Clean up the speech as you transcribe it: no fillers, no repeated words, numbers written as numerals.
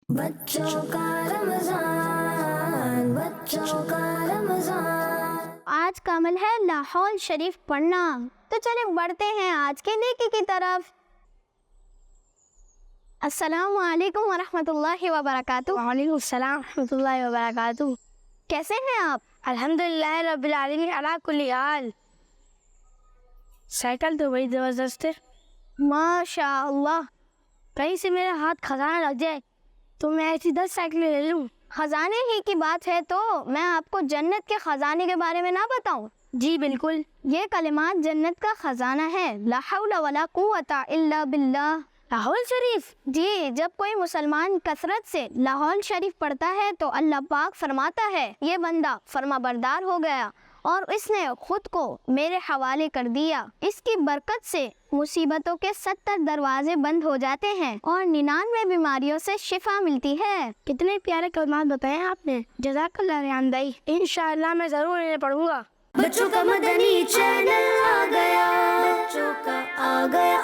بچوں کا رمضان، بچوں کا رمضان۔ آج کا عمل ہے لاحول شریف پڑھنا، تو چلیں بڑھتے ہیں آج کے نیکی کی طرف۔ السلام علیکم ورحمۃ اللہ وبرکاتہ۔ وعلیکم السلام ورحمۃ اللہ وبرکاتہ۔ کیسے ہیں آپ؟ الحمدللہ رب العالمین علی کل حال۔ سائیکل تو بڑی زبردست ہے، ماشاء اللہ۔ کہیں سے میرا ہاتھ خزانہ لگ جائے تو میں ایسی 10 سائیکلیں لے لوں۔ خزانے ہی کی بات ہے تو میں آپ کو جنت کے خزانے کے بارے میں نہ بتاؤں؟ جی بالکل۔ یہ کلمات جنت کا خزانہ ہے، لا حول ولا قوت الا باللہ۔ لاہور شریف؟ جی، جب کوئی مسلمان کثرت سے لاحول شریف پڑھتا ہے تو اللہ پاک فرماتا ہے یہ بندہ فرما بردار ہو گیا اور اس نے خود کو میرے حوالے کر دیا۔ اس کی برکت سے مصیبتوں کے 70 دروازے بند ہو جاتے ہیں اور 99 بیماریوں سے شفا ملتی ہے۔ کتنے پیارے کلمات بتائے آپ نے، جزاک اللہ ریحان بھائی۔ انشاءاللہ میں ضرور انہیں پڑھوں گا۔ بچوں کا مدنی چینل آ گیا، بچوں کا آ گیا